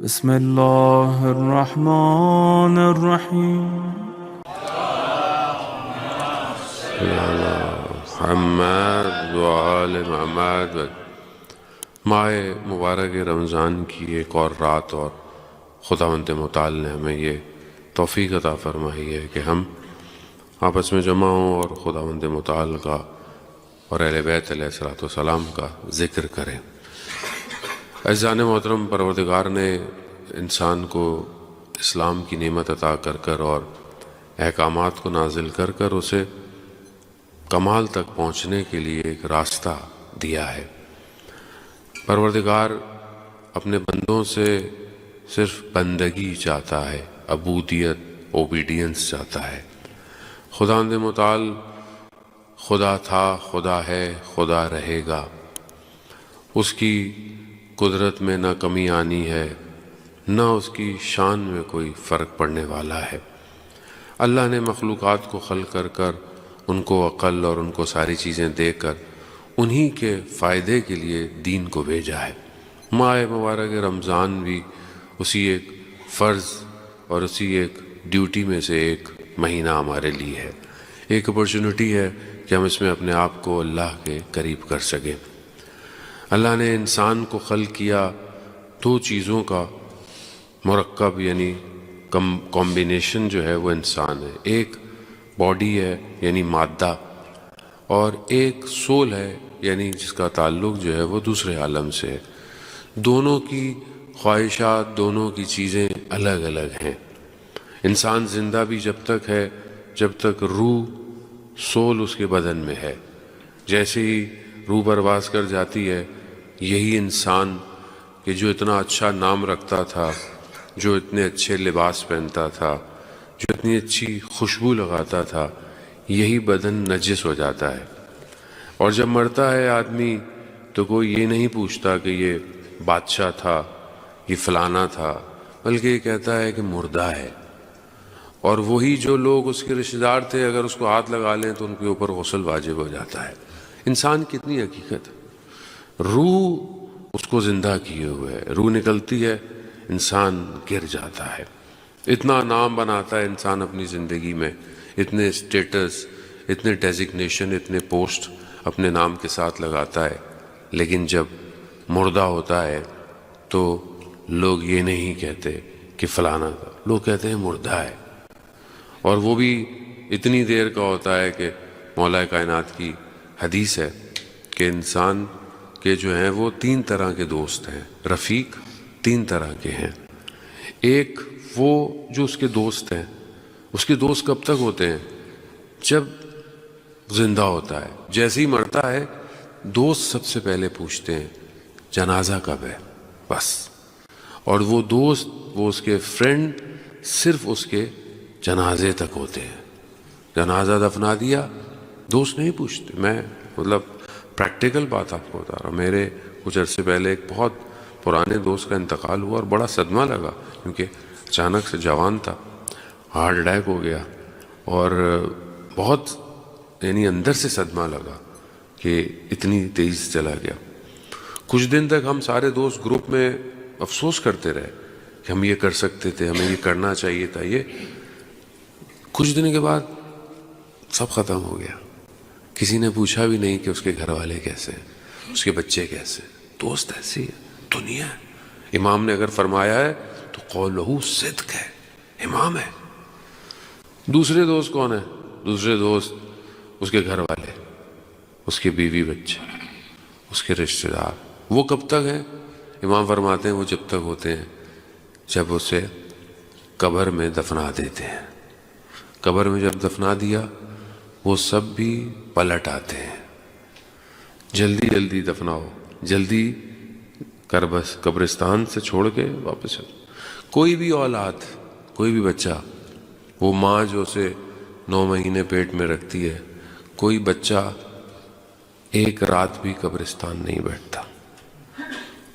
بسم اللہ الرحمن الرحیم محمد وآل محمد. ماہ مبارک رمضان کی ایک اور رات اور خداوند متعال نے ہمیں یہ توفیق عطا فرمائی ہے کہ ہم آپس میں جمع ہوں اور خداوند متعال کا اور اہل بیت علیہ الصلوۃ والسلام کا ذکر کریں. عزیزان محترم، پروردگار نے انسان کو اسلام کی نعمت عطا کر کر اور احکامات کو نازل کر کر اسے کمال تک پہنچنے کے لیے ایک راستہ دیا ہے. پروردگار اپنے بندوں سے صرف بندگی چاہتا ہے، عبودیت، اوبیڈینس چاہتا ہے. خداوند متعال خدا تھا، خدا ہے، خدا رہے گا. اس کی قدرت میں نہ کمی آنی ہے، نہ اس کی شان میں کوئی فرق پڑنے والا ہے. اللہ نے مخلوقات کو خلق کر کر ان کو عقل اور ان کو ساری چیزیں دے کر انہی کے فائدے کے لیے دین کو بھیجا ہے. ماہ مبارک رمضان بھی اسی ایک فرض اور اسی ایک ڈیوٹی میں سے ایک مہینہ ہمارے لیے ہے. ایک اپرچونٹی ہے کہ ہم اس میں اپنے آپ کو اللہ کے قریب کر سکیں. اللہ نے انسان کو خلق کیا دو چیزوں کا مرکب، یعنی کمبینیشن جو ہے وہ انسان ہے. ایک باڈی ہے یعنی مادہ، اور ایک سول ہے یعنی جس کا تعلق جو ہے وہ دوسرے عالم سے ہے. دونوں کی خواہشات، دونوں کی چیزیں الگ الگ ہیں. انسان زندہ بھی جب تک ہے جب تک روح، سول اس کے بدن میں ہے. جیسے ہی روح پرواز کر جاتی ہے، یہی انسان کہ جو اتنا اچھا نام رکھتا تھا، جو اتنے اچھے لباس پہنتا تھا، جو اتنی اچھی خوشبو لگاتا تھا، یہی بدن نجس ہو جاتا ہے. اور جب مرتا ہے آدمی تو کوئی یہ نہیں پوچھتا کہ یہ بادشاہ تھا، یہ فلانا تھا، بلکہ یہ کہتا ہے کہ مردہ ہے. اور وہی جو لوگ اس کے رشتہ دار تھے اگر اس کو ہاتھ لگا لیں تو ان کے اوپر غسل واجب ہو جاتا ہے. انسان کتنی حقیقت ہے. روح اس کو زندہ کیے ہوئے ہے، روح نکلتی ہے انسان گر جاتا ہے. اتنا نام بناتا ہے انسان اپنی زندگی میں، اتنے اسٹیٹس، اتنے ڈیزگنیشن، اتنے پوسٹ اپنے نام کے ساتھ لگاتا ہے، لیکن جب مردہ ہوتا ہے تو لوگ یہ نہیں کہتے کہ فلانا تھا، لوگ کہتے ہیں مردہ ہے. اور وہ بھی اتنی دیر کا ہوتا ہے کہ مولا کائنات کی حدیث ہے کہ انسان کے جو ہیں وہ تین طرح کے دوست ہیں. رفیق تین طرح کے ہیں. ایک وہ جو اس کے دوست ہیں، اس کے دوست کب تک ہوتے ہیں؟ جب زندہ ہوتا ہے. جیسے ہی مرتا ہے دوست سب سے پہلے پوچھتے ہیں جنازہ کب ہے، بس. اور وہ دوست، وہ اس کے فرینڈ صرف اس کے جنازے تک ہوتے ہیں. جنازہ دفنا دیا، دوست نہیں پوچھتے. میں پریکٹیکل بات آپ کو بتا رہا ہوں. میرے کچھ عرصے پہلے ایک بہت پرانے دوست کا انتقال ہوا اور بڑا صدمہ لگا، کیونکہ اچانک سے جوان تھا، ہارٹ اٹیک ہو گیا، اور بہت یعنی اندر سے صدمہ لگا کہ اتنی تیز چلا گیا. کچھ دن تک ہم سارے دوست گروپ میں افسوس کرتے رہے کہ ہم یہ کر سکتے تھے، ہمیں یہ کرنا چاہیے تھا. یہ کچھ دن کے بعد سب ختم ہو گیا. کسی نے پوچھا بھی نہیں کہ اس کے گھر والے کیسے ہیں، اس کے بچے کیسے ہیں. دوست ایسی ہے، دنیا ہے. امام نے اگر فرمایا ہے تو قولہ صدق ہے، امام ہے. دوسرے دوست کون ہیں؟ دوسرے دوست اس کے گھر والے، اس کے بیوی بچے، اس کے رشتہ دار. وہ کب تک ہیں؟ امام فرماتے ہیں وہ جب تک ہوتے ہیں جب اسے قبر میں دفنا دیتے ہیں. قبر میں جب دفنا دیا وہ سب بھی پلٹ آتے ہیں. جلدی جلدی دفناؤ، جلدی قبرستان سے چھوڑ کے واپس چلو. کوئی بھی اولاد، کوئی بھی بچہ، وہ ماں جو اسے 9 مہینے پیٹ میں رکھتی ہے، کوئی بچہ ایک رات بھی قبرستان نہیں بیٹھتا،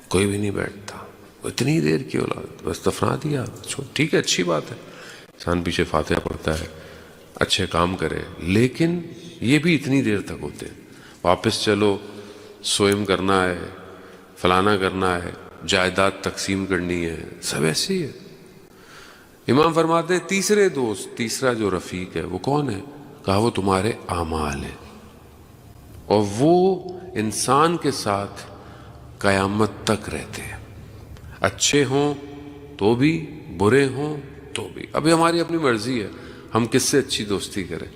کوئی بھی نہیں بیٹھتا. اتنی دیر کی اولاد، بس دفنا دیا، ٹھیک ہے، اچھی بات ہے، انسان پیچھے فاتحہ پڑھتا ہے، اچھے کام کرے، لیکن یہ بھی اتنی دیر تک ہوتے ہیں. واپس چلو، سوئم کرنا ہے، فلانا کرنا ہے، جائیداد تقسیم کرنی ہے، سب ایسے ہی ہے۔ امام فرماتے ہیں تیسرے دوست، تیسرا جو رفیق ہے وہ کون ہے؟ کہا وہ تمہارے اعمال ہیں، اور وہ انسان کے ساتھ قیامت تک رہتے ہیں، اچھے ہوں تو بھی، برے ہوں تو بھی۔ ابھی ہماری اپنی مرضی ہے ہم کس سے اچھی دوستی کریں،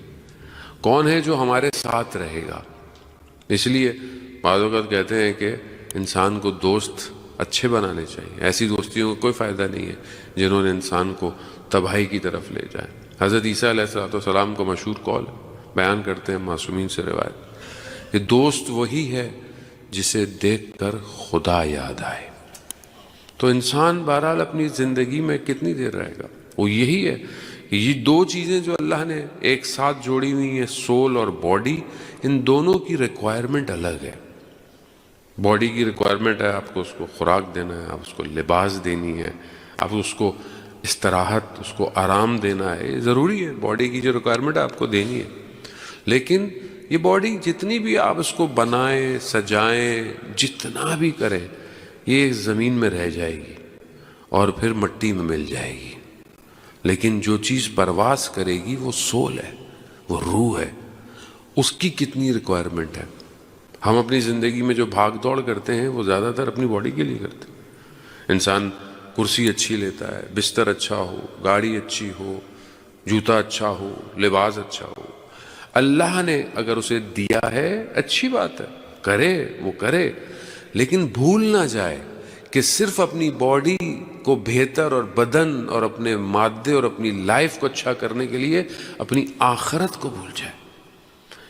کون ہے جو ہمارے ساتھ رہے گا۔ اس لیے بعض اوقات کہتے ہیں کہ انسان کو دوست اچھے بنانے چاہیے، ایسی دوستیوں کا کوئی فائدہ نہیں ہے جنہوں نے انسان کو تباہی کی طرف لے جائیں۔ حضرت عیسیٰ علیہ السلام کو مشہور قول بیان کرتے ہیں معصومین سے روایت کہ دوست وہی ہے جسے دیکھ کر خدا یاد آئے۔ تو انسان بہرحال اپنی زندگی میں کتنی دیر رہے گا، وہ یہی ہے کہ یہ دو چیزیں جو اللہ نے ایک ساتھ جوڑی ہوئی ہیں، سول اور باڈی، ان دونوں کی ریکوائرمنٹ الگ ہے۔ باڈی کی ریکوائرمنٹ ہے آپ کو اس کو خوراک دینا ہے، آپ اس کو لباس دینی ہے، آپ اس کو استراحت، اس کو آرام دینا ہے، یہ ضروری ہے، باڈی کی جو ریکوائرمنٹ ہے آپ کو دینی ہے۔ لیکن یہ باڈی جتنی بھی آپ اس کو بنائیں، سجائیں، جتنا بھی کریں، یہ زمین میں رہ جائے گی اور پھر مٹی میں مل جائے گی۔ لیکن جو چیز پرواز کرے گی وہ سول ہے، وہ روح ہے، اس کی کتنی ریکوائرمنٹ ہے۔ ہم اپنی زندگی میں جو بھاگ دوڑ کرتے ہیں وہ زیادہ تر اپنی باڈی کے لیے کرتے ہیں۔ انسان کرسی اچھی لیتا ہے، بستر اچھا ہو، گاڑی اچھی ہو، جوتا اچھا ہو، لباس اچھا ہو۔ اللہ نے اگر اسے دیا ہے اچھی بات ہے، کرے، وہ کرے، لیکن بھول نہ جائے کہ صرف اپنی باڈی کو بہتر اور بدن اور اپنے مادے اور اپنی لائف کو اچھا کرنے کے لیے اپنی آخرت کو بھول جائے۔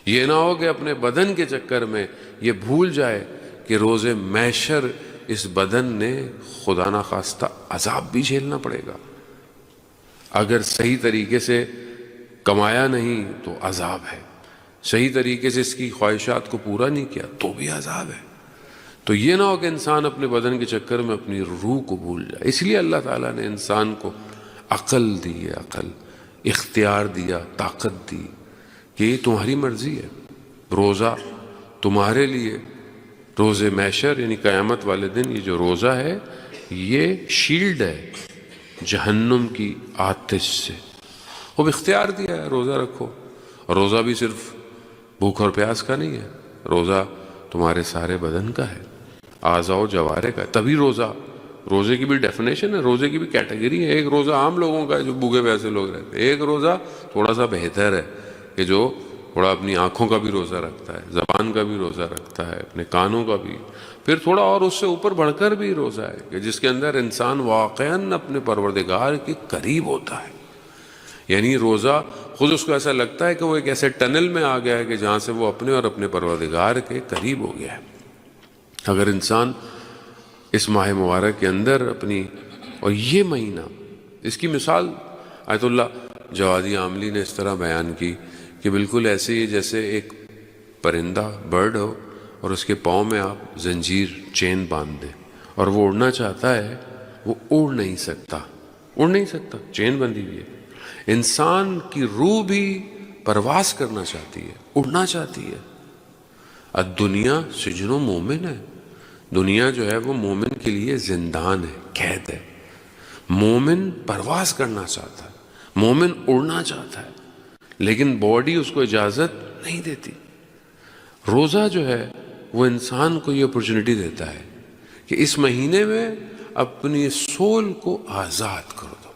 یہ نہ ہو کہ اپنے بدن کے چکر میں یہ بھول جائے کہ روز محشر اس بدن نے خدا نخواستہ عذاب بھی جھیلنا پڑے گا۔ اگر صحیح طریقے سے کمایا نہیں تو عذاب ہے، صحیح طریقے سے اس کی خواہشات کو پورا نہیں کیا تو بھی عذاب ہے۔ تو یہ نہ ہو کہ انسان اپنے بدن کے چکر میں اپنی روح کو بھول جائے۔ اس لیے اللہ تعالیٰ نے انسان کو عقل دی ہے، عقل، اختیار دیا، طاقت دی کہ یہ تمہاری مرضی ہے۔ روزہ تمہارے لیے، روز محشر یعنی قیامت والے دن یہ جو روزہ ہے یہ شیلڈ ہے جہنم کی آتش سے۔ خوب اختیار دیا ہے روزہ رکھو، اور روزہ بھی صرف بھوک اور پیاس کا نہیں ہے، روزہ تمہارے سارے بدن کا ہے، اعضاء و جوارح کا ہے۔ تبھی روزے کی بھی ڈیفینیشن ہے، روزے کی بھی کیٹیگری ہے۔ ایک روزہ عام لوگوں کا ہے جو بھوکے پیاسے لوگ رہتے ہیں، ایک روزہ تھوڑا سا بہتر ہے کہ جو تھوڑا اپنی آنکھوں کا بھی روزہ رکھتا ہے، زبان کا بھی روزہ رکھتا ہے، اپنے کانوں کا بھی، پھر تھوڑا اور اس سے اوپر بڑھ کر بھی روزہ ہے کہ جس کے اندر انسان واقعاً اپنے پروردگار کے قریب ہوتا ہے۔ یعنی روزہ خود اس کو ایسا لگتا ہے کہ وہ ایک ایسے ٹنل میں آ گیا ہے کہ جہاں سے وہ اپنے اور اپنے پروردگار کے قریب ہو گیا ہے۔ اگر انسان اس ماہ مبارک کے اندر اپنی، اور یہ مہینہ، اس کی مثال آیت اللہ جوادی عاملی نے اس طرح بیان کی کہ بالکل ایسے ہی جیسے ایک پرندہ، برڈ ہو، اور اس کے پاؤں میں آپ زنجیر، چین باندھ دیں، اور وہ اڑنا چاہتا ہے، وہ اڑ نہیں سکتا، چین بندھی ہوئی ہے۔ انسان کی روح بھی پرواز کرنا چاہتی ہے، اڑنا چاہتی ہے۔ الدنیا سجن مومن ہے، دنیا جو ہے وہ مومن کے لیے زندان ہے، قید ہے۔ مومن پرواز کرنا چاہتا ہے، مومن اڑنا چاہتا ہے، لیکن باڈی اس کو اجازت نہیں دیتی۔ روزہ جو ہے وہ انسان کو یہ اپرچونٹی دیتا ہے کہ اس مہینے میں اپنی سول کو آزاد کر دو،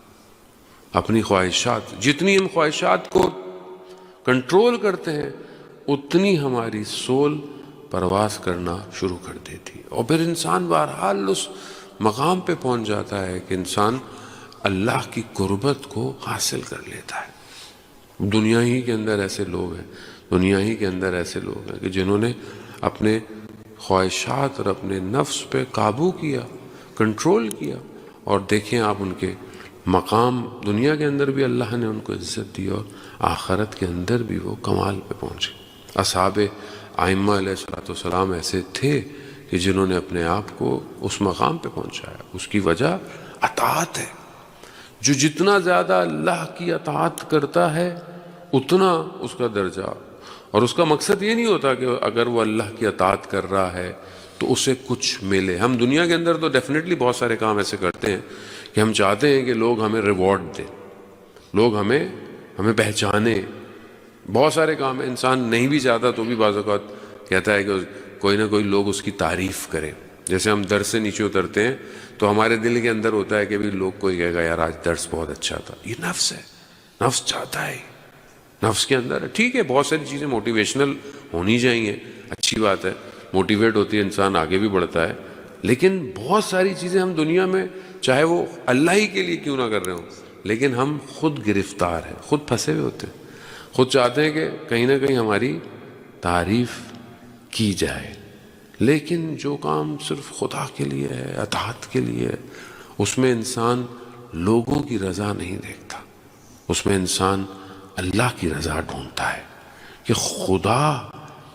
اپنی خواہشات، جتنی ہم خواہشات کو کنٹرول کرتے ہیں اتنی ہماری سول پرواز کرنا شروع کر دیتی، اور پھر انسان بہرحال اس مقام پہ پہنچ جاتا ہے کہ انسان اللہ کی قربت کو حاصل کر لیتا ہے۔ دنیا ہی کے اندر ایسے لوگ ہیں کہ جنہوں نے اپنے خواہشات اور اپنے نفس پہ قابو کیا، کنٹرول کیا، اور دیکھیں آپ ان کے مقام، دنیا کے اندر بھی اللہ نے ان کو عزت دی اور آخرت کے اندر بھی وہ کمال پہ پہنچے۔ اصحاب ائمہ علیہ السلام ایسے تھے کہ جنہوں نے اپنے آپ کو اس مقام پہ پہنچایا۔ اس کی وجہ اطاعت ہے۔ جو جتنا زیادہ اللہ کی اطاعت کرتا ہے اتنا اس کا درجہ، اور اس کا مقصد یہ نہیں ہوتا کہ اگر وہ اللہ کی اطاعت کر رہا ہے تو اسے کچھ ملے. ہم دنیا کے اندر تو ڈیفینیٹلی بہت سارے کام ایسے کرتے ہیں کہ ہم چاہتے ہیں کہ لوگ ہمیں ریوارڈ دیں, لوگ ہمیں پہچانے. بہت سارے کام ہیں انسان نہیں بھی چاہتا تو بھی بعض اوقات کہتا ہے کہ کوئی نہ کوئی لوگ اس کی تعریف کریں. جیسے ہم درس سے نیچے اترتے ہیں تو ہمارے دل کے اندر ہوتا ہے کہ بھی لوگ کوئی کہے گا یار آج درس بہت اچھا تھا. یہ نفس ہے, نفس چاہتا ہے, نفس کے اندر ہے. ٹھیک ہے, بہت ساری چیزیں موٹیویشنل ہونی چاہیے, اچھی بات ہے, موٹیویٹ ہوتی ہے انسان آگے بھی بڑھتا ہے. لیکن بہت ساری چیزیں ہم دنیا میں چاہے وہ اللہ ہی کے لیے کیوں نہ کر رہے ہوں, لیکن ہم خود گرفتار ہیں, خود پھنسے ہوئے ہوتے ہیں, خود چاہتے ہیں کہ کہیں نہ کہیں ہماری تعریف کی جائے. لیکن جو کام صرف خدا کے لیے ہے, اطاعت کے لیے ہے, اس میں انسان لوگوں کی رضا نہیں دیکھتا, اس میں انسان اللہ کی رضا ڈھونڈتا ہے کہ خدا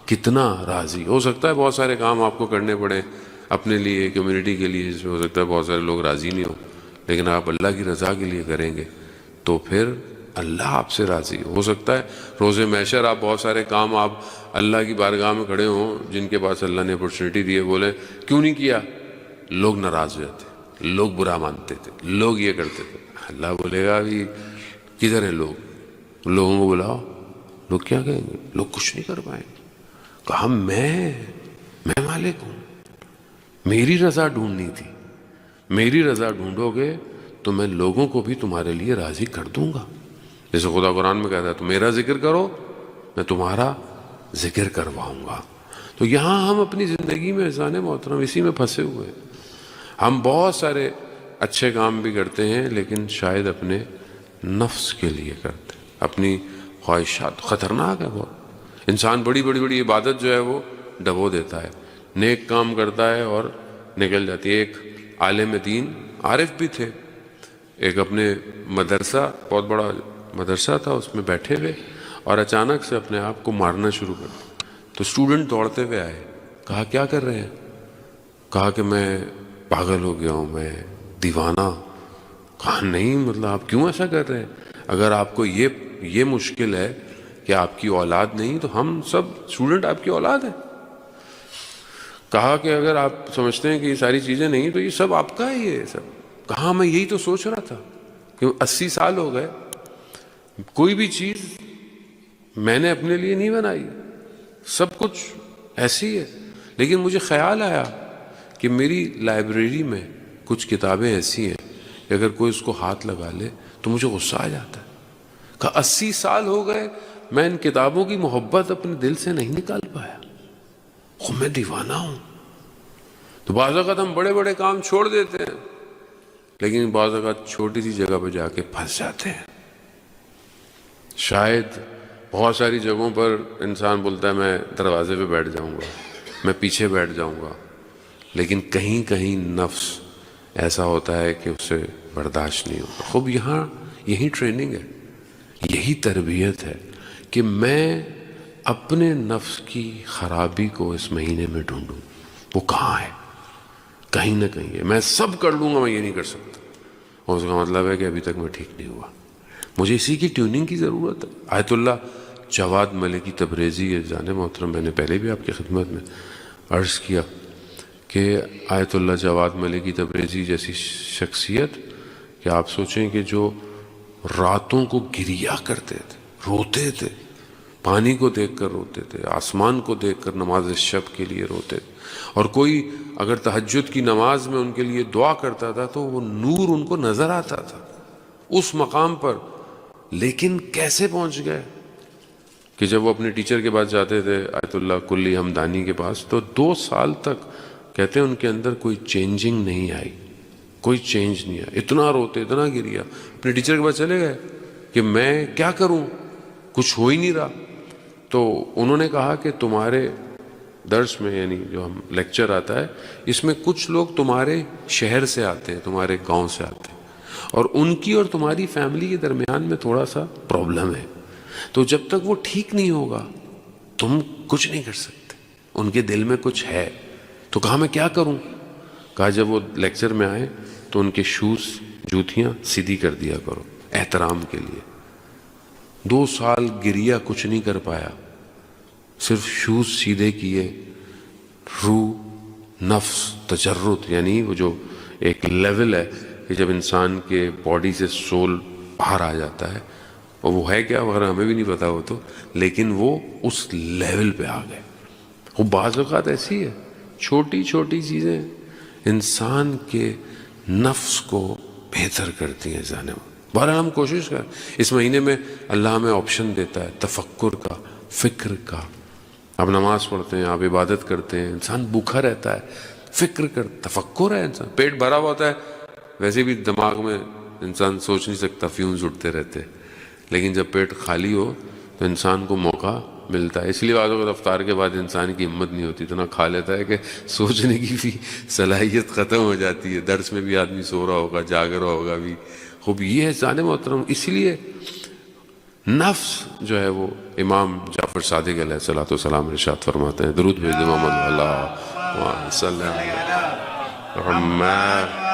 کتنا راضی. ہو سکتا ہے بہت سارے کام آپ کو کرنے پڑے اپنے لیے, کمیونٹی کے لیے, جس میں ہو سکتا ہے بہت سارے لوگ راضی نہیں ہوں, لیکن آپ اللہ کی رضا کے لیے کریں گے تو پھر اللہ آپ سے راضی. ہو سکتا ہے روز محشر آپ بہت سارے کام آپ اللہ کی بارگاہ میں کھڑے ہوں جن کے پاس اللہ نے اپرچونٹی دی ہے, بولے کیوں نہیں کیا, لوگ ناراض ہو جاتے, لوگ برا مانتے تھے, لوگ یہ کرتے تھے. اللہ بولے گا ابھی کدھر ہیں لوگ, لوگوں کو بلاؤ, لوگ کیا کہیں گے, لوگ کچھ نہیں کر پائیں گے. کہا میں مالک ہوں, میری رضا ڈھونڈنی تھی, میری رضا ڈھونڈو گے تو میں لوگوں کو بھی تمہارے لیے راضی کر دوں گا. جیسے خدا قرآن میں کہتا ہے تو میرا ذکر کرو میں تمہارا ذکر کرواؤں گا. تو یہاں ہم اپنی زندگی میں عزیزان محترم اسی میں پھنسے ہوئے ہیں. ہم بہت سارے اچھے کام بھی کرتے ہیں لیکن شاید اپنے نفس کے لیے کرتے ہیں, اپنی خواہشات. خطرناک ہے بہت. انسان بڑی عبادت جو ہے وہ ڈبو دیتا ہے, نیک کام کرتا ہے اور نکل جاتی ہے. ایک عالم دین عارف بھی تھے, ایک اپنے مدرسہ, بہت بڑا مدرسہ تھا, اس میں بیٹھے ہوئے اور اچانک سے اپنے آپ کو مارنا شروع کر دیا. تو اسٹوڈنٹ دوڑتے ہوئے آئے, کہا کیا کر رہے ہیں, کہا کہ میں پاگل ہو گیا ہوں, میں دیوانہ. کہا نہیں مطلب آپ کیوں ایسا کر رہے ہیں, اگر آپ کو یہ مشکل ہے کہ آپ کی اولاد نہیں تو ہم سب اسٹوڈنٹ آپ کی اولاد ہیں. کہا کہ اگر آپ سمجھتے ہیں کہ یہ ساری چیزیں نہیں تو یہ سب آپ کا ہے, یہ سب. کہا میں یہی تو سوچ رہا تھا کہ 80 سال ہو گئے, کوئی بھی چیز میں نے اپنے لیے نہیں بنائی, سب کچھ ایسی ہے. لیکن مجھے خیال آیا کہ میری لائبریری میں کچھ کتابیں ایسی ہیں کہ اگر کوئی اس کو ہاتھ لگا لے تو مجھے غصہ آ جاتا ہے. کہا 80 سال ہو گئے میں ان کتابوں کی محبت اپنے دل سے نہیں نکال پایا, خود میں دیوانہ ہوں. تو بعض اوقات ہم بڑے کام چھوڑ دیتے ہیں لیکن بعض اوقات چھوٹی سی جگہ پہ جا کے پھنس جاتے ہیں. شاید بہت ساری جگہوں پر انسان بولتا ہے میں دروازے پہ بیٹھ جاؤں گا, میں پیچھے بیٹھ جاؤں گا, لیکن کہیں نفس ایسا ہوتا ہے کہ اسے برداشت نہیں ہوتا. خوب یہاں یہی ٹریننگ ہے, یہی تربیت ہے کہ میں اپنے نفس کی خرابی کو اس مہینے میں ڈھونڈوں. وہ کہاں ہے, کہیں نہ کہیں ہے. میں سب کر لوں گا, میں یہ نہیں کر سکتا. اور اس کا مطلب ہے کہ ابھی تک میں ٹھیک نہیں ہوا, مجھے اسی کی ٹیوننگ کی ضرورت ہے. آیت اللہ جواد ملکی تبریزی, جان محترم میں نے پہلے بھی آپ کی خدمت میں عرض کیا کہ آیت اللہ جواد ملکی تبریزی جیسی شخصیت کہ آپ سوچیں کہ جو راتوں کو گریا کرتے تھے, روتے تھے, پانی کو دیکھ کر روتے تھے, آسمان کو دیکھ کر نماز شب کے لیے روتے تھے, اور کوئی اگر تہجد کی نماز میں ان کے لیے دعا کرتا تھا تو وہ نور ان کو نظر آتا تھا اس مقام پر. لیکن کیسے پہنچ گئے کہ جب وہ اپنے ٹیچر کے پاس جاتے تھے آیت اللہ کلی ہمدانی کے پاس, تو 2 سال تک کہتے ہیں ان کے اندر کوئی چینجنگ نہیں آئی, کوئی چینج نہیں آیا. اتنا روتے, اتنا گریا. اپنے ٹیچر کے پاس چلے گئے کہ میں کیا کروں, کچھ ہو ہی نہیں رہا. تو انہوں نے کہا کہ تمہارے درس میں, یعنی جو ہم لیکچر آتا ہے, اس میں کچھ لوگ تمہارے شہر سے آتے ہیں, تمہارے گاؤں سے آتے ہیں, اور ان کی اور تمہاری فیملی کے درمیان میں تھوڑا سا پرابلم ہے. تو جب تک وہ ٹھیک نہیں ہوگا تم کچھ نہیں کر سکتے, ان کے دل میں کچھ ہے. تو کہا میں کیا کروں. کہا جب وہ لیکچر میں آئے تو ان کے شوز, جوتیاں سیدھی کر دیا کرو احترام کے لیے. 2 سال گریا, کچھ نہیں کر پایا, صرف شوز سیدھے کیے, رو نفس تجرد، یعنی وہ جو ایک لیول ہے کہ جب انسان کے باڈی سے سول باہر آ جاتا ہے، اور وہ ہے کیا وغیرہ ہمیں بھی نہیں پتا وہ تو، لیکن وہ اس لیول پہ آ گئے۔ وہ بعض اوقات ایسی ہے، چھوٹی چھوٹی چیزیں انسان کے نفس کو بہتر کرتی ہیں جانے میں۔ بہرحال ہم کوشش کریں، اس مہینے میں اللہ ہمیں آپشن دیتا ہے تفکر کا، فکر کا۔ آپ نماز پڑھتے ہیں، آپ عبادت کرتے ہیں، انسان بھوکا رہتا ہے، فکر کر، تفکر ہے، انسان پیٹ بھرا ہوا ہوتا ہے، ویسے بھی دماغ میں انسان سوچ نہیں سکتا، فیوز اٹھتے رہتے، لیکن جب پیٹ خالی ہو تو انسان کو موقع ملتا ہے۔ اس لیے بعض اوقات افطار کے بعد انسان کی ہمت نہیں ہوتی، اتنا کھا لیتا ہے کہ سوچنے کی بھی صلاحیت ختم ہو جاتی ہے۔ درس میں بھی آدمی سو رہا ہوگا، جاگ رہا ہوگا بھی۔ خوب یہ ہے جان محترم، اس لیے نفس جو ہے وہ امام جعفر صادق علیہ الصلوۃ والسلام ارشاد فرماتے ہیں، درود بھیج دیں محمد اللہ صلی محمد۔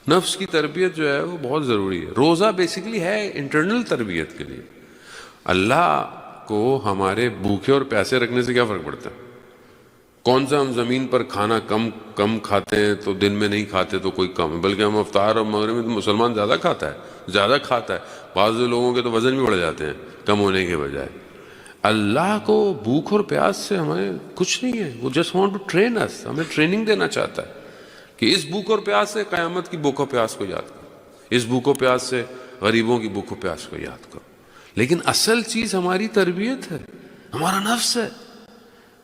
نفس کی تربیت جو ہے وہ بہت ضروری ہے۔ روزہ بیسیکلی ہے انٹرنل تربیت کے لیے۔ اللہ کو ہمارے بھوکے اور پیاسے رکھنے سے کیا فرق پڑتا ہے؟ کون سا ہم زمین پر کھانا کم کھاتے ہیں تو دن میں نہیں کھاتے تو کوئی کم ہے، بلکہ ہم افطار اور مغرب میں تو مسلمان زیادہ کھاتا ہے۔ بعض لوگوں کے تو وزن بھی بڑھ جاتے ہیں کم ہونے کے بجائے۔ اللہ کو بھوک اور پیاس سے ہمیں کچھ نہیں ہے، وہ جسٹ وانٹ ٹو ٹرین اس، ہمیں ٹریننگ دینا چاہتا ہے کہ اس بھوک اور پیاس سے قیامت کی بھوک و پیاس کو یاد کرو، اس بھوک و پیاس سے غریبوں کی بھوک و پیاس کو یاد کرو۔ لیکن اصل چیز ہماری تربیت ہے، ہمارا نفس ہے۔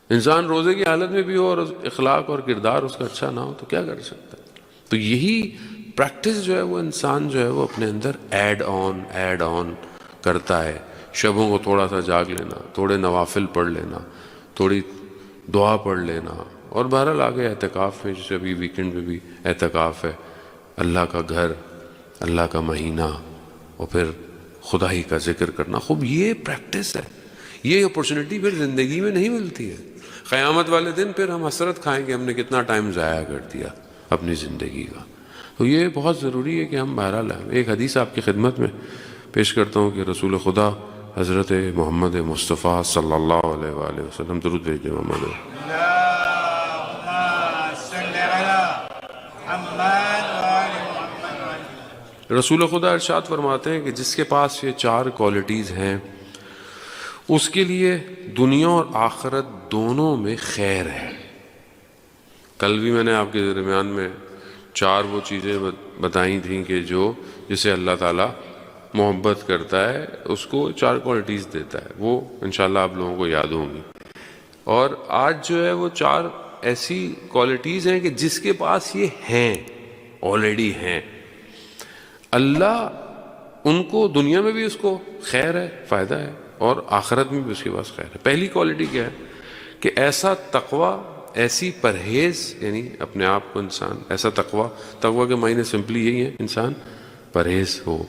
انسان روزے کی حالت میں بھی ہو اور اخلاق اور کردار اس کا اچھا نہ ہو تو کیا کر سکتا ہے؟ تو یہی پریکٹس جو ہے وہ انسان جو ہے وہ اپنے اندر ایڈ آن کرتا ہے۔ شبوں کو تھوڑا سا جاگ لینا، تھوڑے نوافل پڑھ لینا، تھوڑی دعا پڑھ لینا، اور بہرحال آگے اعتکاف میں، جیسے ابھی ویکنڈ میں بھی اعتکاف ہے، اللہ کا گھر، اللہ کا مہینہ، اور پھر خدا ہی کا ذکر کرنا۔ خوب یہ پریکٹس ہے، یہ اپورچونٹی پھر زندگی میں نہیں ملتی ہے۔ قیامت والے دن پھر ہم حسرت کھائیں گے ہم نے کتنا ٹائم ضائع کر دیا اپنی زندگی کا۔ تو یہ بہت ضروری ہے کہ ہم بہرحال ایک حدیث آپ کی خدمت میں پیش کرتا ہوں کہ رسول خدا حضرت محمد مصطفیٰ صلی اللہ علیہ وآلہ وسلم، درود بھیج دیں محمد۔ رسول خدا ارشاد فرماتے ہیں کہ جس کے پاس یہ 4 کوالٹیز ہیں اس کے لیے دنیا اور آخرت دونوں میں خیر ہے۔ کل بھی میں نے آپ کے درمیان میں 4 وہ چیزیں بتائی تھیں کہ جسے اللہ تعالیٰ محبت کرتا ہے اس کو 4 کوالٹیز دیتا ہے، وہ انشاءاللہ آپ لوگوں کو یاد ہوں گی۔ اور آج جو ہے وہ 4 ایسی کوالٹیز ہیں کہ جس کے پاس یہ ہیں، آلریڈی ہیں، اللہ ان کو دنیا میں بھی اس کو خیر ہے، فائدہ ہے، اور آخرت میں بھی اس کے پاس خیر ہے۔ پہلی کوالٹی کیا ہے کہ ایسا تقوی، ایسی پرہیز، یعنی اپنے آپ کو انسان ایسا تقوی کے معنی سمپلی یہی ہے انسان پرہیز ہو،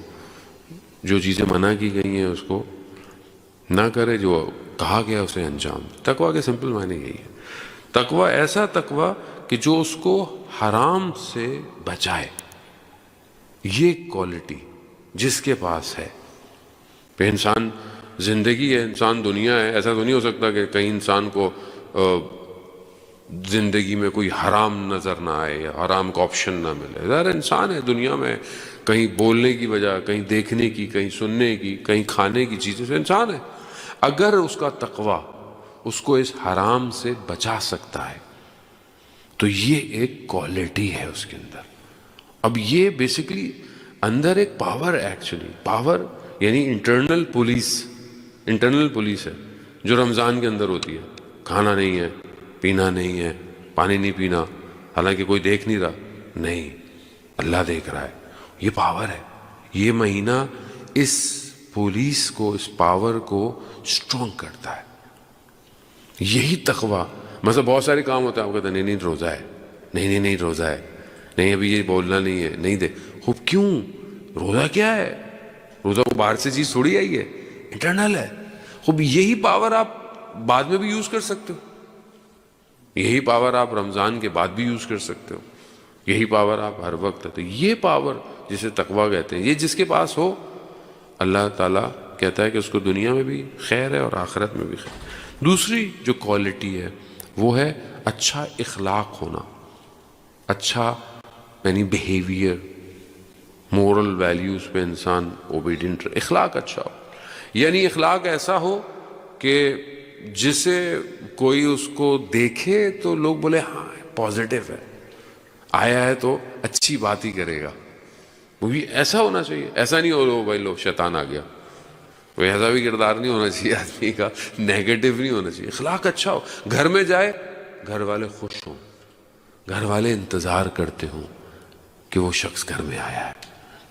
جو چیزیں منع کی گئی ہیں اس کو نہ کرے، جو کہا گیا اسے انجام دے۔ تقوی کے سمپل معنی یہی ہے۔ تقوی ایسا تقوی کہ جو اس کو حرام سے بچائے، یہ کوالٹی جس کے پاس ہے۔ پہ انسان زندگی ہے، انسان دنیا ہے، ایسا تو نہیں ہو سکتا کہ کہیں انسان کو زندگی میں کوئی حرام نظر نہ آئے یا حرام کا آپشن نہ ملے۔ ظاہر انسان ہے دنیا میں، کہیں بولنے کی وجہ، کہیں دیکھنے کی، کہیں سننے کی، کہیں کھانے کی چیزوں سے انسان ہے۔ اگر اس کا تقوی اس کو اس حرام سے بچا سکتا ہے تو یہ ایک کوالٹی ہے اس کے اندر۔ اب یہ بیسیکلی اندر ایک پاور ہے، ایکچولی پاور یعنی انٹرنل پولیس ہے جو رمضان کے اندر ہوتی ہے۔ کھانا نہیں ہے، پینا نہیں ہے، پانی نہیں پینا، حالانکہ کوئی دیکھ نہیں رہا، نہیں، اللہ دیکھ رہا ہے، یہ پاور ہے۔ یہ مہینہ اس پولیس کو، اس پاور کو سٹرونگ کرتا ہے۔ یہی تقوی، مثلا بہت سارے کام ہوتے ہیں، آپ کہتے ہیں نہیں روزہ ہے، نہیں روزہ ہے، نہیں ابھی یہ بولنا نہیں ہے، نہیں دے خوب، کیوں؟ روزہ کیا ہے؟ روزہ کو باہر سے چیز تھوڑی آئی ہے، انٹرنل ہے۔ خوب یہی پاور آپ بعد میں بھی یوز کر سکتے ہو، یہی پاور آپ رمضان کے بعد بھی یوز کر سکتے ہو، یہی پاور آپ ہر وقت ہے۔ تو یہ پاور جسے تقوی کہتے ہیں، یہ جس کے پاس ہو، اللہ تعالیٰ کہتا ہے کہ اس کو دنیا میں بھی خیر ہے اور آخرت میں بھی خیر۔ دوسری جو کوالٹی ہے وہ ہے اچھا اخلاق ہونا، اچھا یعنی بیہیویئر، مورل ویلیوز پہ انسان اوبیڈینٹ، اخلاق اچھا ہو، یعنی اخلاق ایسا ہو کہ جسے کوئی اس کو دیکھے تو لوگ بولے ہاں پازیٹیو ہے، آیا ہے تو اچھی بات ہی کرے گا، وہ بھی ایسا ہونا چاہیے. ایسا نہیں ہو بھائی لو شیطان آ گیا، وہ ایسا بھی کردار نہیں ہونا چاہیے آدمی کا، نیگیٹو نہیں ہونا چاہیے. اخلاق اچھا ہو، گھر میں جائے گھر والے خوش ہوں، گھر والے انتظار کرتے ہوں کہ وہ شخص گھر میں آیا ہے،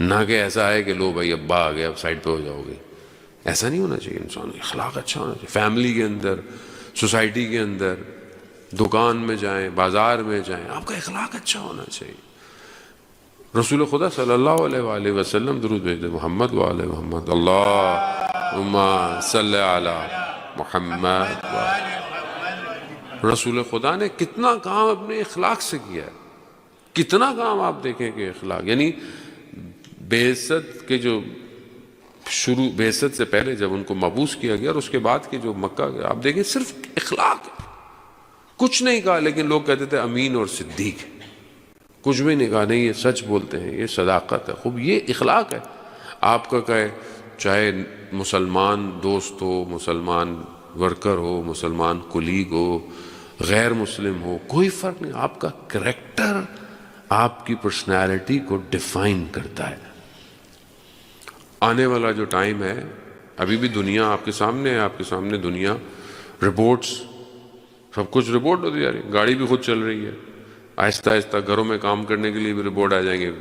نہ کہ ایسا ہے کہ لو بھائی ابا آ گیا اب سائڈ پہ ہو جاؤ گے. ایسا نہیں ہونا چاہیے. انسان اخلاق اچھا ہونا چاہیے. فیملی کے اندر، سوسائٹی کے اندر، دکان میں جائیں، بازار میں جائیں، آپ کا اخلاق اچھا ہونا چاہیے. رسول خدا صلی اللہ علیہ وآلہ وسلم درود بھیجتے محمد وآلہ محمد، اللہم صلی علی محمد. رسول خدا نے کتنا کام اپنے اخلاق سے کیا ہے، کتنا کام آپ دیکھیں کہ اخلاق، یعنی بعثت کے جو شروع، بعثت سے پہلے جب ان کو مبعوث کیا گیا اور اس کے بعد کے جو مکہ گیا، آپ دیکھیں صرف اخلاق ہے. کچھ نہیں کہا لیکن لوگ کہتے تھے امین اور صدیق ہے، کچھ بھی نہیں کہا، نہیں یہ سچ بولتے ہیں، یہ صداقت ہے. خوب یہ اخلاق ہے. آپ کا کہے چاہے مسلمان دوست ہو، مسلمان ورکر ہو، مسلمان کولیگ ہو، غیر مسلم ہو، کوئی فرق نہیں. آپ کا کریکٹر آپ کی پرسنالٹی کو ڈیفائن کرتا ہے. آنے والا جو ٹائم ہے، ابھی بھی دنیا آپ کے سامنے ہے، آپ کے سامنے دنیا، رپورٹس، سب کچھ رپورٹ ہوتی جا رہی ہے. گاڑی بھی خود چل رہی ہے، آہستہ آہستہ گھروں میں کام کرنے کے لیے بھی رپورٹ آ جائیں گے.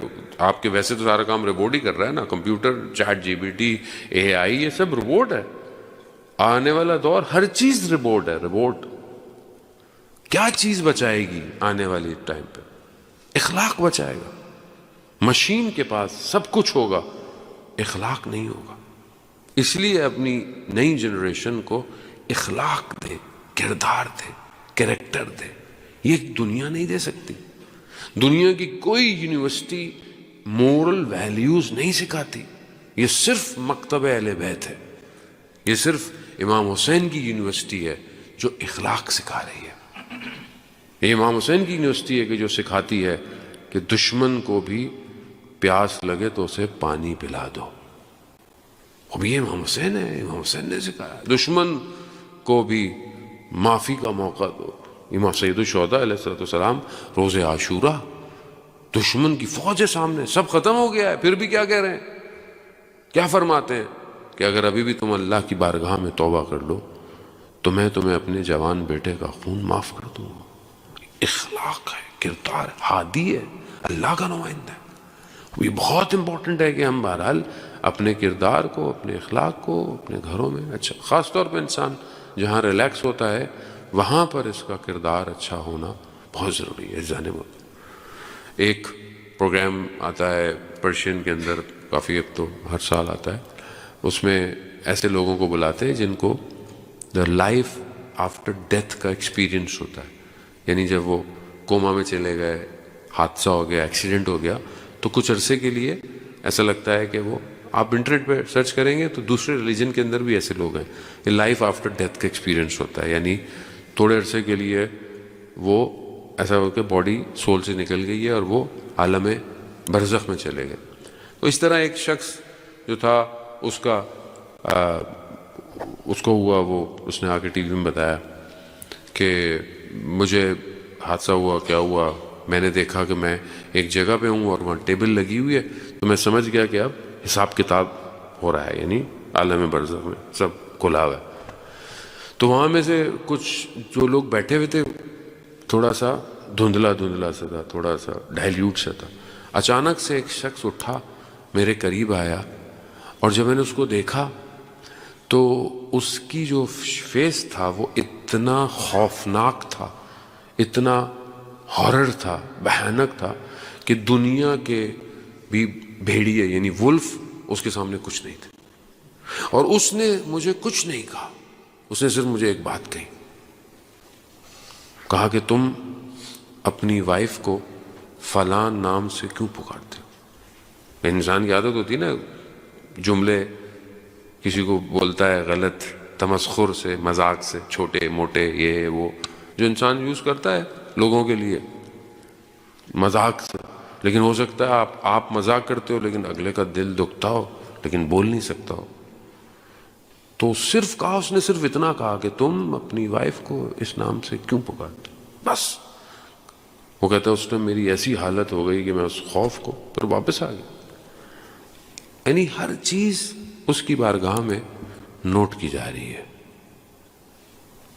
آپ کے ویسے تو سارا کام رپورٹ ہی کر رہا ہے نا، computer, chat G P T, A I, یہ سب رپورٹ ہے. آنے والا دور ہر چیز رپورٹ ہے. رپورٹ کیا چیز بچائے گی آنے والی ٹائم پہ؟ اخلاق بچائے گا. مشین کے پاس سب کچھ ہوگا، اخلاق نہیں ہوگا. اس لیے اپنی نئی جنریشن کو اخلاق دے، کردار دے، کریکٹر دے. یہ دنیا نہیں دے سکتی. دنیا کی کوئی یونیورسٹی مورل ویلیوز نہیں سکھاتی. یہ صرف مکتب اہل بیت ہے، یہ صرف امام حسین کی یونیورسٹی ہے جو اخلاق سکھا رہی ہے. یہ امام حسین کی یونیورسٹی ہے کہ جو سکھاتی ہے کہ دشمن کو بھی پیاس لگے تو اسے پانی پلا دو. اب یہ امام حسین ہے، امام حسین نے سکھایا. دشمن کو بھی معافی کا موقع دو. امام سید الشہداء علیہ السلام روز عاشورہ، دشمن کی فوج ہے سامنے، سب ختم ہو گیا ہے، پھر بھی کیا کہہ رہے ہیں، کیا فرماتے ہیں کہ اگر ابھی بھی تم اللہ کی بارگاہ میں توبہ کر لو تو میں تمہیں اپنے جوان بیٹے کا خون معاف کر دوں گا. اخلاق ہے، کردار، ہادی ہے، اللہ کا نمائندہ ہے. یہ بہت امپورٹنٹ ہے کہ ہم بہرحال اپنے کردار کو، اپنے اخلاق کو اپنے گھروں میں اچھا، خاص طور پہ انسان جہاں ریلیکس ہوتا ہے وہاں پر اس کا کردار اچھا ہونا بہت ضروری ہے. جانب ایک پروگرام آتا ہے پرشین کے اندر، کافی اب تو ہر سال آتا ہے، اس میں ایسے لوگوں کو بلاتے ہیں جن کو دا لائف آفٹر ڈیتھ کا ایکسپیرینس ہوتا ہے. یعنی جب وہ کوما میں چلے گئے، حادثہ ہو گیا، ایکسیڈنٹ ہو گیا، تو کچھ عرصے کے لیے ایسا لگتا ہے کہ وہ، آپ انٹرنیٹ پہ سرچ کریں گے تو دوسرے ریلیجن کے اندر بھی ایسے لوگ ہیں. یہ لائف آفٹر ڈیتھ کا ایکسپیرینس ہوتا ہے. یعنی تھوڑے عرصے کے لیے وہ ایسا ہو کہ باڈی سول سے نکل گئی ہے اور وہ عالم برزخ میں چلے گئے. تو اس طرح ایک شخص جو تھا اس کو ہوا، وہ اس نے آ کے ٹی وی میں بتایا کہ مجھے حادثہ ہوا، کیا ہوا، میں نے دیکھا کہ میں ایک جگہ پہ ہوں اور وہاں ٹیبل لگی ہوئی ہے، تو میں سمجھ گیا کہ اب حساب کتاب ہو رہا ہے، یعنی عالم برزخ میں سب کھلا ہوا ہے. تو وہاں میں سے کچھ جو لوگ بیٹھے ہوئے تھے تھوڑا سا دھندلا سا تھا، تھوڑا سا ڈائلیوٹ سا تھا. اچانک سے ایک شخص اٹھا، میرے قریب آیا، اور جب میں نے اس کو دیکھا تو اس کی جو فیس تھا وہ اتنا خوفناک تھا، اتنا ہارر تھا، بھیانک تھا کہ دنیا کے بھی بھیڑیے یعنی ولف اس کے سامنے کچھ نہیں تھے. اور اس نے مجھے کچھ نہیں کہا، اس نے صرف مجھے ایک بات کہا کہ تم اپنی وائف کو فلاں نام سے کیوں پکارتے ہو؟ انسان کی عادت ہوتی ہے نا، جملے کسی کو بولتا ہے غلط، تمسخر سے، مذاق سے، چھوٹے موٹے، یہ وہ، جو انسان یوز کرتا ہے لوگوں کے لیے مذاق سے، لیکن ہو سکتا ہے آپ مذاق کرتے ہو لیکن اگلے کا دل دکھتا ہو لیکن بول نہیں سکتا ہو. تو صرف کہا، اس نے صرف اتنا کہا کہ تم اپنی وائف کو اس نام سے کیوں پکارتے، بس. وہ کہتا ہے اس نے میری ایسی حالت ہو گئی کہ میں اس خوف کو پھر واپس آ گیا. یعنی ہر چیز اس کی بارگاہ میں نوٹ کی جا رہی ہے،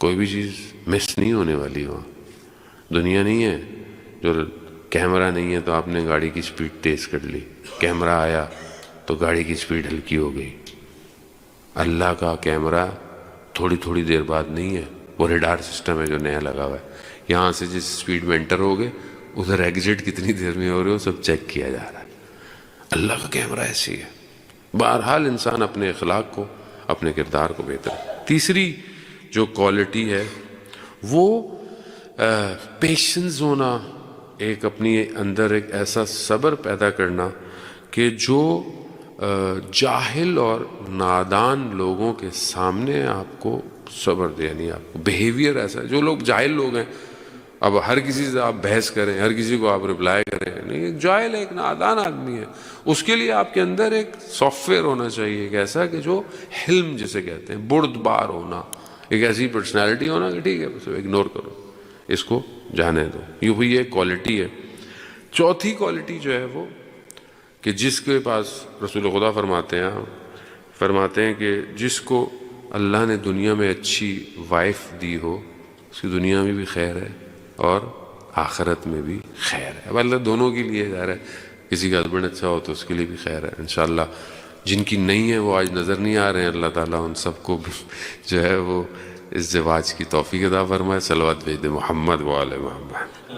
کوئی بھی چیز مس نہیں ہونے والی. وہاں دنیا نہیں ہے جو کیمرہ نہیں ہے تو آپ نے گاڑی کی سپیڈ تیز کر لی، کیمرہ آیا تو گاڑی کی سپیڈ ہلکی ہو گئی. اللہ کا کیمرہ تھوڑی تھوڑی دیر بعد نہیں ہے، وہ ریڈار سسٹم ہے جو نیا لگا ہوا ہے. یہاں سے جس سپیڈ میں انٹر ہو گئے ادھر ایگزٹ کتنی دیر میں ہو رہے ہو سب چیک کیا جا رہا ہے. اللہ کا کیمرہ ایسی ہے. بہرحال انسان اپنے اخلاق کو، اپنے کردار کو بہتر. تیسری جو کوالٹی ہے وہ پیشنس ہونا، ایک اپنی اندر ایک ایسا صبر پیدا کرنا کہ جو جاہل اور نادان لوگوں کے سامنے آپ کو صبر دے. یعنی آپ کو بیہیویئر ایسا ہے، جو لوگ جاہل لوگ ہیں، اب ہر کسی سے آپ بحث کریں، ہر کسی کو آپ رپلائی کریں، نہیں، ایک جاہل ہے، ایک نادان آدمی ہے، اس کے لیے آپ کے اندر ایک سافٹ ویئر ہونا چاہیے، ایک ایسا کہ جو حلم جسے کہتے ہیں، بردبار ہونا، ایک ایسی پرسنالٹی ہونا کہ ٹھیک ہے بس اگنور کرو، اس کو جانے دو. یہ ایک کوالٹی ہے. چوتھی کوالٹی جو ہے وہ کہ جس کے پاس رسول خدا فرماتے ہیں کہ جس کو اللہ نے دنیا میں اچھی وائف دی ہو اس کی دنیا میں بھی خیر ہے اور آخرت میں بھی خیر ہے. اب اللہ دونوں کے لیے ظاہر ہے، کسی کا ہسبینڈ اچھا ہو تو اس کے لیے بھی خیر ہے انشاءاللہ. جن کی نہیں ہے وہ آج نظر نہیں آ رہے ہیں، اللہ تعالیٰ ان سب کو جو ہے وہ ازدواج کی توفیق عطا فرمائے. صلوات بھیج دے محمد و آل محمد.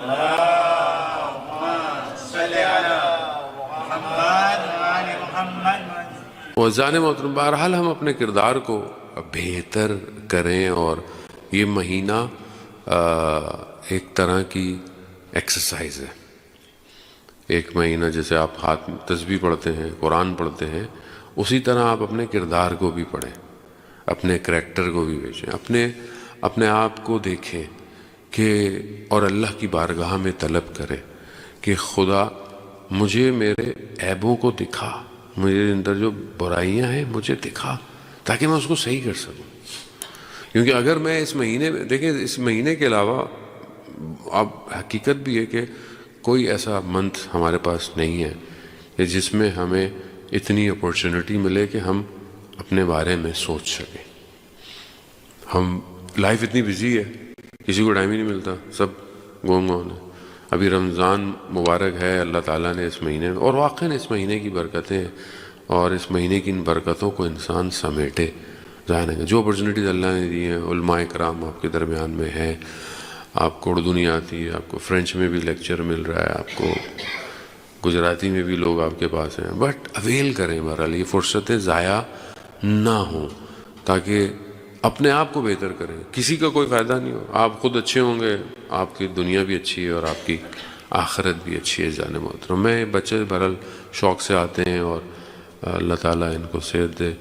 وزان محترم، بہرحال ہم اپنے کردار کو بہتر کریں، اور یہ مہینہ ایک طرح کی ایکسرسائز ہے. ایک مہینہ جیسے آپ ہاتھ تسبیح پڑھتے ہیں، قرآن پڑھتے ہیں، اسی طرح آپ اپنے کردار کو بھی پڑھیں، اپنے کریکٹر کو بھی بیچیں، اپنے آپ کو دیکھیں کہ اور اللہ کی بارگاہ میں طلب کریں کہ خدا مجھے میرے عیبوں کو دکھا، مجھے اندر جو برائیاں ہیں مجھے دکھا تاکہ میں اس کو صحیح کر سکوں. کیونکہ اگر میں اس مہینے میں دیکھیں، اس مہینے کے علاوہ اب حقیقت بھی ہے کہ کوئی ایسا منتھ ہمارے پاس نہیں ہے کہ جس میں ہمیں اتنی اپورچونٹی ملے کہ ہم اپنے بارے میں سوچ سکیں. ہم لائف اتنی بزی ہے، کسی کو ٹائم ہی نہیں ملتا، سب گونگ آن ہے. ابھی رمضان مبارک ہے، اللہ تعالیٰ نے اس مہینے میں، اور واقعاً اس مہینے کی برکتیں اور اس مہینے کی ان برکتوں کو انسان سمیٹے. ظاہر ہے جو اپرچونیٹیز اللہ نے دی ہیں، علماء کرام آپ کے درمیان میں ہیں، آپ کو اردو نہیں آتی ہے، آپ کو فرینچ میں بھی لیکچر مل رہا ہے، آپ کو گجراتی میں بھی لوگ آپ کے پاس ہیں، بٹ اویل کریں. بہرحال یہ فرصتیں ضائع نہ ہوں تاکہ اپنے آپ کو بہتر کریں. کسی کا کوئی فائدہ نہیں ہو، آپ خود اچھے ہوں گے، آپ کی دنیا بھی اچھی ہے اور آپ کی آخرت بھی اچھی ہے. جان محترم، میں بچے بہرحال شوق سے آتے ہیں اور اللہ تعالیٰ ان کو صحت دے.